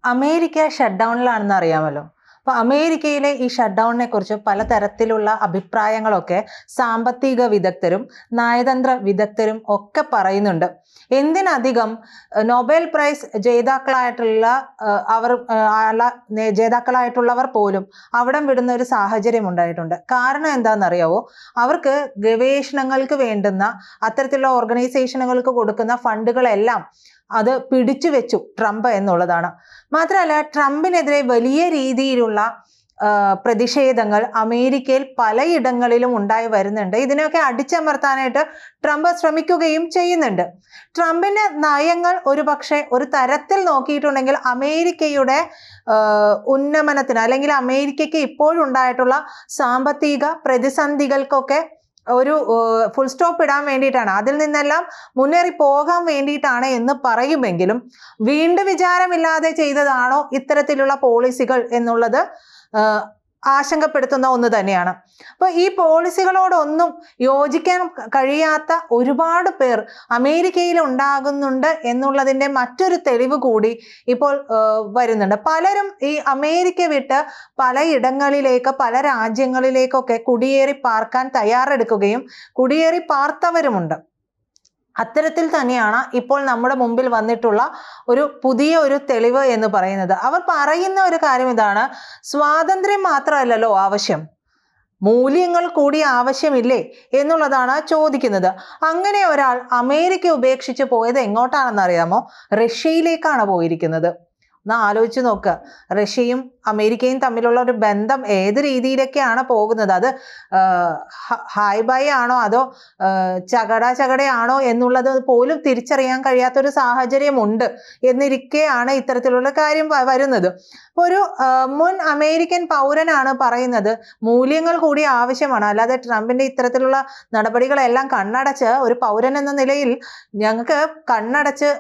America shut ഡൗണിലാണെന്ന് അറിയാമല്ലോ. അപ്പോൾ അമേരിക്കയിലെ ഈ ഷട്ട് ഡൗണിനെ കുറിച്ച് പലതരത്തിലുള്ള അഭിപ്രായങ്ങളൊക്കെ സാമ്പത്തിക വിദഗ്ധരും നയതന്ത്ര വിദഗ്ധരും ഒക്കെ പറയുന്നുണ്ട്. എന്തിനധികം നൊബേൽ പ്രൈസ് ജേതാക്കളായിട്ടുള്ളവർ പോലും അവിടം വിടുന്ന ഒരു സാഹചര്യം ഉണ്ടായിട്ടുണ്ട്. കാരണം എന്താണെന്നറിയാവോ? അവർക്ക് ഗവേഷണങ്ങൾക്ക് വേണ്ടുന്ന അത്തരത്തിലുള്ള ഓർഗനൈസേഷനുകൾക്ക് കൊടുക്കുന്ന ഫണ്ടുകളെല്ലാം അത് പിടിച്ചു വെച്ചു ട്രംപ് എന്നുള്ളതാണ്. മാത്രമല്ല, ട്രംപിനെതിരെ വലിയ രീതിയിലുള്ള പ്രതിഷേധങ്ങൾ അമേരിക്കയിൽ പലയിടങ്ങളിലും ഉണ്ടായി വരുന്നുണ്ട്. ഇതിനെയൊക്കെ അടിച്ചമർത്താനായിട്ട് ട്രംപ് ശ്രമിക്കുകയും ചെയ്യുന്നുണ്ട്. ട്രംപിന്റെ നയങ്ങൾ ഒരു തരത്തിൽ നോക്കിയിട്ടുണ്ടെങ്കിൽ അമേരിക്കയുടെ ഉന്നമനത്തിന് അല്ലെങ്കിൽ അമേരിക്കയ്ക്ക് ഇപ്പോഴുണ്ടായിട്ടുള്ള സാമ്പത്തിക പ്രതിസന്ധികൾക്കൊക്കെ ഒരു ഫുൾ സ്റ്റോപ്പ് ഇടാൻ വേണ്ടിയിട്ടാണ്, അതിൽ നിന്നെല്ലാം മുന്നേറി പോകാൻ വേണ്ടിയിട്ടാണ് എന്ന് പറയുമെങ്കിലും വീണ്ടും വിചാരമില്ലാതെ ചെയ്തതാണോ ഇത്തരത്തിലുള്ള പോളിസികൾ എന്നുള്ളത് ആശങ്കപ്പെടുത്തുന്ന ഒന്ന് തന്നെയാണ്. അപ്പോൾ ഈ പോളിസികളോടൊന്നും യോജിക്കാൻ കഴിയാത്ത ഒരുപാട് പേർ അമേരിക്കയിൽ ഉണ്ടാകുന്നുണ്ട് എന്നുള്ളതിൻ്റെ മറ്റൊരു തെളിവ് കൂടി ഇപ്പോൾ വരുന്നുണ്ട്. പലരും ഈ അമേരിക്ക വിട്ട് പലയിടങ്ങളിലേക്ക് പല രാജ്യങ്ങളിലേക്കൊക്കെ കുടിയേറി പാർക്കാൻ തയ്യാറെടുക്കുകയും കുടിയേറി പാർത്തവരുമുണ്ട്. അത്തരത്തിൽ തന്നെയാണ് ഇപ്പോൾ നമ്മുടെ മുമ്പിൽ വന്നിട്ടുള്ള പുതിയ തെളിവ് എന്ന് പറയുന്നത്. അവർ പറയുന്ന ഒരു കാര്യം ഇതാണ്: സ്വാതന്ത്ര്യം മാത്രമല്ലല്ലോ ആവശ്യം, മൂല്യങ്ങൾ കൂടി ആവശ്യമില്ലേ എന്നുള്ളതാണ് ചോദിക്കുന്നത്. അങ്ങനെ ഒരാൾ അമേരിക്ക ഉപേക്ഷിച്ച് പോയത് എങ്ങോട്ടാണെന്ന് അറിയാമോ? റഷ്യയിലേക്കാണ് പോയിരിക്കുന്നത്. ഒന്ന് ആലോചിച്ച് നോക്കുക. റഷ്യയും അമേരിക്കയും തമ്മിലുള്ള ഒരു ബന്ധം ഏത് രീതിയിലൊക്കെയാണ് പോകുന്നത്? അത് ഹായ് ബൈ ആണോ അതോ ചകടയാണോ എന്നുള്ളത് പോലും തിരിച്ചറിയാൻ കഴിയാത്തൊരു സാഹചര്യമുണ്ട് എന്നിരിക്കെയാണ് ഇത്തരത്തിലുള്ള കാര്യം വരുന്നത്. ഒരു മുൻ അമേരിക്കൻ പൗരനാണ് പറയുന്നത് മൂല്യങ്ങൾ കൂടി ആവശ്യമാണ്, അല്ലാതെ ട്രംപിന്റെ ഇത്തരത്തിലുള്ള നടപടികളെല്ലാം കണ്ണടച്ച് ഒരു പൗരൻ എന്ന നിലയിൽ ഞങ്ങൾക്ക് കണ്ണടച്ച്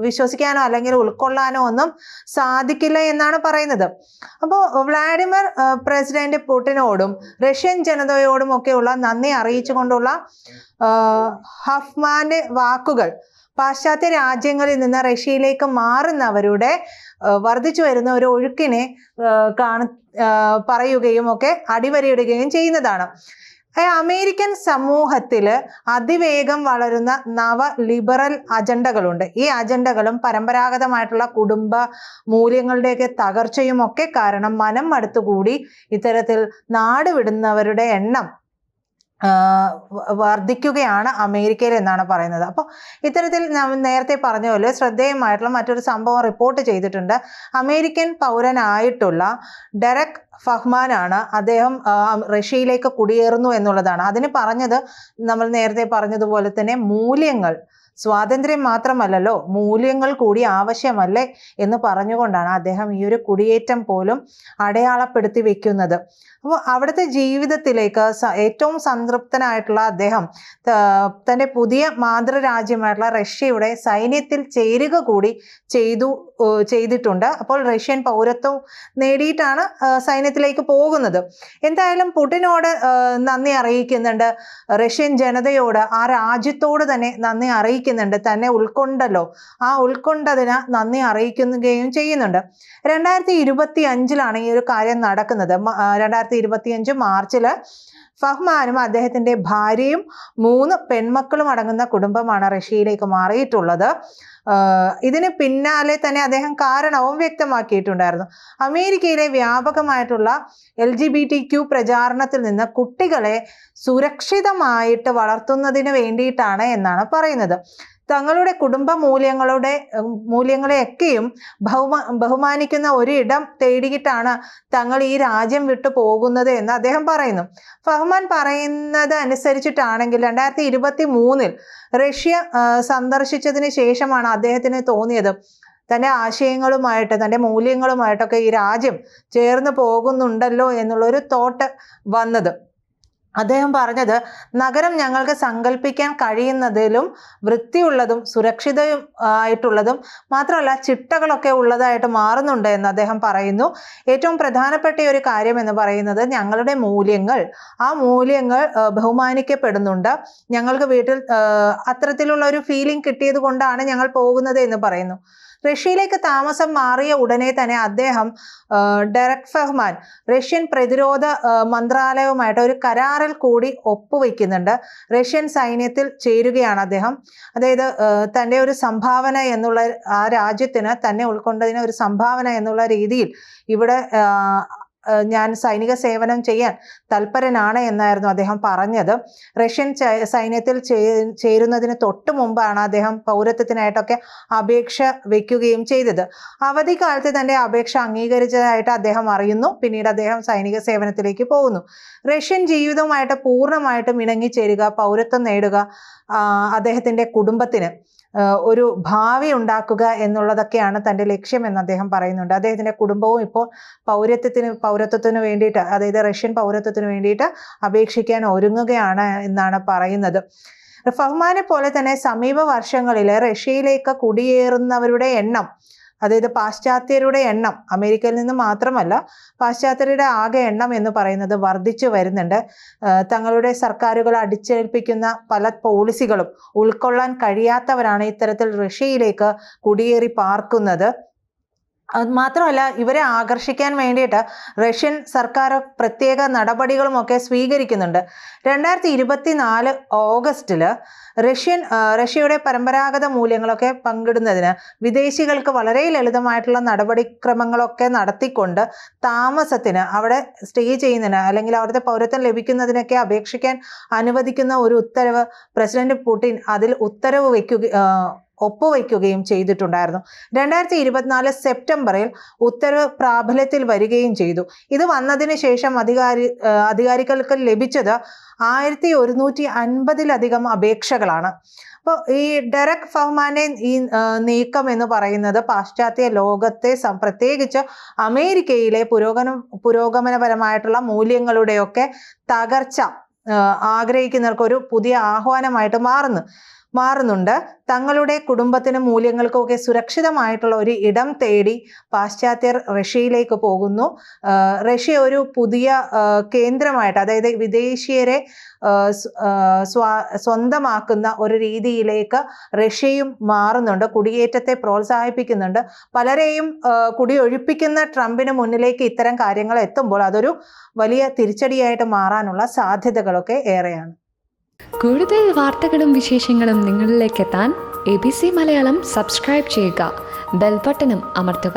വിശ്വസിക്കാനോ അല്ലെങ്കിൽ ഉൾക്കൊള്ളാനോ ഒന്നും സാധിക്കില്ല എന്നാണ് പറയുന്നത്. അപ്പോൾ വ്ളാഡിമിർ പ്രസിഡന്റ് പുടിനോടും റഷ്യൻ ജനതയോടും ഒക്കെയുള്ള നന്ദി അറിയിച്ചുകൊണ്ടുള്ള ഹഫ്മാന്റെ വാക്കുകൾ പാശ്ചാത്യ രാജ്യങ്ങളിൽ നിന്ന് റഷ്യയിലേക്ക് മാറുന്നവരുടെ വർദ്ധിച്ചു വരുന്ന ഒരു ഒഴുക്കിനെ പറയുകയും ഒക്കെ അടിവരയിടുകയും ചെയ്യുന്നതാണ്. അമേരിക്കൻ സമൂഹത്തിൽ അതിവേഗം വളരുന്ന ലിബറൽ അജണ്ടകളുണ്ട്. ഈ അജണ്ടകളും പരമ്പരാഗതമായിട്ടുള്ള കുടുംബ മൂല്യങ്ങളുടെയൊക്കെ തകർച്ചയും ഒക്കെ കാരണം മനം മടുത്തുകൂടി ഇത്തരത്തിൽ നാട് വിടുന്നവരുടെ എണ്ണം വർദ്ധിക്കുകയാണ് അമേരിക്കയിൽ എന്നാണ് പറയുന്നത്. അപ്പോൾ ഇത്തരത്തിൽ നേരത്തെ പറഞ്ഞ പോലെ ശ്രദ്ധേയമായിട്ടുള്ള മറ്റൊരു സംഭവം റിപ്പോർട്ട് ചെയ്തിട്ടുണ്ട്. അമേരിക്കൻ പൗരനായിട്ടുള്ള ഡെറക് ഫഹ്മാനാണ്. അദ്ദേഹം റഷ്യയിലേക്ക് കുടിയേറുന്നു എന്നുള്ളതാണ്. അതിന് പറഞ്ഞത് നമ്മൾ നേരത്തെ പറഞ്ഞതുപോലെ തന്നെ മൂല്യങ്ങൾ, സ്വാതന്ത്ര്യം മാത്രമല്ലല്ലോ മൂല്യങ്ങൾ കൂടി ആവശ്യമല്ലേ എന്ന് പറഞ്ഞുകൊണ്ടാണ് അദ്ദേഹം ഈ ഒരു കുടിയേറ്റം പോലും അടയാളപ്പെടുത്തി വെക്കുന്നത്. അപ്പോൾ അവിടുത്തെ ജീവിതത്തിലേക്ക് ഏറ്റവും സംതൃപ്തനായിട്ടുള്ള അദ്ദേഹം തൻ്റെ പുതിയ മാതൃരാജ്യമായിട്ടുള്ള റഷ്യയുടെ സൈന്യത്തിൽ ചേരുക കൂടി ചെയ്തിട്ടുണ്ട്. അപ്പോൾ റഷ്യൻ പൗരത്വം നേടിയിട്ടാണ് സൈന്യത്തിലേക്ക് പോകുന്നത്. എന്തായാലും പുടിനോട് നന്ദി അറിയിക്കുന്നുണ്ട്, റഷ്യൻ ജനതയോട്, ആ രാജ്യത്തോട് തന്നെ നന്ദി അറിയിക്കുന്നുണ്ട്. തന്നെ ഉൾക്കൊണ്ടല്ലോ, ആ ഉൾക്കൊണ്ടതിന് നന്ദി അറിയിക്കുകയും ചെയ്യുന്നുണ്ട്. 2025 ഈ ഒരു കാര്യം നടക്കുന്നത്. 2025 മാർച്ചിൽ ഫഹ്മാനും അദ്ദേഹത്തിന്റെ ഭാര്യയും 3 പെൺമക്കളും അടങ്ങുന്ന കുടുംബമാണ് റഷ്യയിലേക്ക് മാറിയിട്ടുള്ളത്. ഇതിന് പിന്നാലെ തന്നെ അദ്ദേഹം കാരണവും വ്യക്തമാക്കിയിട്ടുണ്ടായിരുന്നു. അമേരിക്കയിലെ വ്യാപകമായിട്ടുള്ള LGBTQ പ്രചാരണത്തിൽ നിന്ന് കുട്ടികളെ സുരക്ഷിതമായിട്ട് വളർത്തുന്നതിന് വേണ്ടിയിട്ടാണ് എന്നാണ് പറയുന്നത്. തങ്ങളുടെ കുടുംബ മൂല്യങ്ങളെയൊക്കെയും ബഹുമാനിക്കുന്ന ഒരിടം തേടിയിട്ടാണ് തങ്ങൾ ഈ രാജ്യം വിട്ടു പോകുന്നത് എന്ന് അദ്ദേഹം പറയുന്നു. ഫഹ്മാൻ പറയുന്നത് അനുസരിച്ചിട്ടാണെങ്കിൽ 2023 റഷ്യ സന്ദർശിച്ചതിന് ശേഷമാണ് അദ്ദേഹത്തിന് തോന്നിയത് തൻ്റെ ആശയങ്ങളുമായിട്ട് തൻ്റെ മൂല്യങ്ങളുമായിട്ടൊക്കെ ഈ രാജ്യം ചേർന്ന് പോകുന്നുണ്ടല്ലോ എന്നുള്ളൊരു തോട്ട് വന്നത്. അദ്ദേഹം പറഞ്ഞത്, നഗരം ഞങ്ങൾക്ക് സങ്കല്പിക്കാൻ കഴിയുന്നതിലും വൃത്തിയുള്ളതും സുരക്ഷിതവും ആയിട്ടുള്ളതും മാത്രമല്ല ചിട്ടകളൊക്കെ ഉള്ളതായിട്ട് മാറുന്നുണ്ട് എന്ന് അദ്ദേഹം പറയുന്നു. ഏറ്റവും പ്രധാനപ്പെട്ട ഒരു കാര്യം എന്ന് പറയുന്നത് ഞങ്ങളുടെ മൂല്യങ്ങൾ, ആ മൂല്യങ്ങൾ ബഹുമാനിക്കപ്പെടുന്നുണ്ട്. ഞങ്ങൾക്ക് വീട്ടിൽ അത്തരത്തിലുള്ള ഒരു ഫീലിംഗ് കിട്ടിയത് കൊണ്ടാണ് ഞങ്ങൾ പോകുന്നത് എന്ന് പറയുന്നു. റഷ്യയിലേക്ക് താമസം മാറിയ ഉടനെ തന്നെ അദ്ദേഹം ഡെറക് ഫഹ്മാൻ റഷ്യൻ പ്രതിരോധ മന്ത്രാലയവുമായിട്ട് ഒരു കരാറിൽ കൂടി ഒപ്പുവെക്കുന്നുണ്ട്. റഷ്യൻ സൈന്യത്തിൽ ചേരുകയാണ് അദ്ദേഹം. അതായത് തൻ്റെ ഒരു സംഭാവന എന്നുള്ള ആ രാജ്യത്തിന് തന്നെ ഉൾക്കൊണ്ടതിന് ഒരു സംഭാവന എന്നുള്ള രീതിയിൽ ഇവിടെ ഞാൻ സൈനിക സേവനം ചെയ്യാൻ തൽപരനാണ് എന്നായിരുന്നു അദ്ദേഹം പറഞ്ഞത്. റഷ്യൻ സൈന്യത്തിൽ ചേരുന്നതിന് തൊട്ട് മുമ്പാണ് അദ്ദേഹം പൗരത്വത്തിനായിട്ടൊക്കെ അപേക്ഷ വയ്ക്കുകയും ചെയ്തത്. അവധിക്കാലത്ത് തൻ്റെ അപേക്ഷ അംഗീകരിച്ചതായിട്ട് അദ്ദേഹം അറിയുന്നു. പിന്നീട് അദ്ദേഹം സൈനിക സേവനത്തിലേക്ക് പോകുന്നു. റഷ്യൻ ജീവിതവുമായിട്ട് പൂർണ്ണമായിട്ടും ഇണങ്ങിച്ചേരുക, പൗരത്വം നേടുക, അദ്ദേഹത്തിൻ്റെ കുടുംബത്തിന് ഒരു ഭാവി ഉണ്ടാക്കുക എന്നുള്ളതൊക്കെയാണ് തൻ്റെ ലക്ഷ്യമെന്ന് അദ്ദേഹം പറയുന്നുണ്ട്. അദ്ദേഹത്തിൻ്റെ കുടുംബവും ഇപ്പോൾ പൗരത്വത്തിന് വേണ്ടിയിട്ട്, അതായത് റഷ്യൻ പൗരത്വത്തിന് വേണ്ടിയിട്ട് അപേക്ഷിക്കാൻ ഒരുങ്ങുകയാണ് എന്നാണ് പറയുന്നത്. ഫഹ്മാനെ പോലെ തന്നെ സമീപ വർഷങ്ങളിൽ റഷ്യയിലേക്ക് കുടിയേറുന്നവരുടെ എണ്ണം, അതായത് പാശ്ചാത്യരുടെ എണ്ണം, അമേരിക്കയിൽ നിന്ന് മാത്രമല്ല പാശ്ചാത്യരുടെ ആകെ എണ്ണം എന്ന് പറയുന്നത് വർദ്ധിച്ചു വരുന്നുണ്ട്. തങ്ങളുടെ സർക്കാരുകൾ അടിച്ചേൽപ്പിക്കുന്ന പല പോളിസികളും ഉൾക്കൊള്ളാൻ കഴിയാത്തവരാണ് ഇത്തരത്തിൽ റഷ്യയിലേക്ക് കുടിയേറി പാർക്കുന്നത്. അത് മാത്രമല്ല, ഇവരെ ആകർഷിക്കാൻ വേണ്ടിയിട്ട് റഷ്യൻ സർക്കാർ പ്രത്യേക നടപടികളുമൊക്കെ സ്വീകരിക്കുന്നുണ്ട്. 2024 ഓഗസ്റ്റിൽ റഷ്യയുടെ പരമ്പരാഗത മൂല്യങ്ങളൊക്കെ പങ്കിടുന്നതിന് വിദേശികൾക്ക് വളരെ ലളിതമായിട്ടുള്ള നടപടിക്രമങ്ങളൊക്കെ നടത്തിക്കൊണ്ട് താമസത്തിന്, അവിടെ സ്റ്റേ ചെയ്യുന്നതിന് അല്ലെങ്കിൽ അവിടുത്തെ പൗരത്വം ലഭിക്കുന്നതിനൊക്കെ അപേക്ഷിക്കാൻ അനുവദിക്കുന്ന ഒരു ഉത്തരവ് പ്രസിഡന്റ് പുടിൻ അതിൽ ഒപ്പുവയ്ക്കുകയും ചെയ്തിട്ടുണ്ടായിരുന്നു. 2024 സെപ്റ്റംബറിൽ ഉത്തരവ് പ്രാബല്യത്തിൽ വരികയും ചെയ്തു. ഇത് വന്നതിന് ശേഷം അധികാരികൾക്ക് ലഭിച്ചത് 1150-ലധികം അപേക്ഷകളാണ്. അപ്പോൾ ഈ ഡെറക് ഫഹ്മാന്റെ ഈ നീക്കം എന്ന് പറയുന്നത് പാശ്ചാത്യ ലോകത്തെ പ്രത്യേകിച്ച് അമേരിക്കയിലെ പുരോഗമനപരമായിട്ടുള്ള മൂല്യങ്ങളുടെയൊക്കെ തകർച്ച ആഗ്രഹിക്കുന്നവർക്ക് ഒരു പുതിയ ആഹ്വാനമായിട്ട് മാറുന്നുണ്ട്. തങ്ങളുടെ കുടുംബത്തിനും മൂല്യങ്ങൾക്കുമൊക്കെ സുരക്ഷിതമായിട്ടുള്ള ഒരു ഇടം തേടി പാശ്ചാത്യർ റഷ്യയിലേക്ക് പോകുന്നു. റഷ്യ ഒരു പുതിയ കേന്ദ്രമായിട്ട്, അതായത് വിദേശീയരെ സ്വന്തമാക്കുന്ന ഒരു രീതിയിലേക്ക് റഷ്യയും മാറുന്നുണ്ട്. കുടിയേറ്റത്തെ പ്രോത്സാഹിപ്പിക്കുന്നുണ്ട്. പലരെയും കുടിയൊഴിപ്പിക്കുന്ന ട്രംപിന് മുന്നിലേക്ക് ഇത്തരം കാര്യങ്ങൾ എത്തുമ്പോൾ അതൊരു വലിയ തിരിച്ചടിയായിട്ട് മാറാനുള്ള സാധ്യതകളൊക്കെ ഏറെയാണ്. കൂടുതൽ വാർത്തകളും വിശേഷങ്ങളും നിങ്ങളിലേക്ക് എത്താൻ ABC മലയാളം സബ്സ്ക്രൈബ് ചെയ്യുക, ബെൽ ബട്ടണും അമർത്തുക.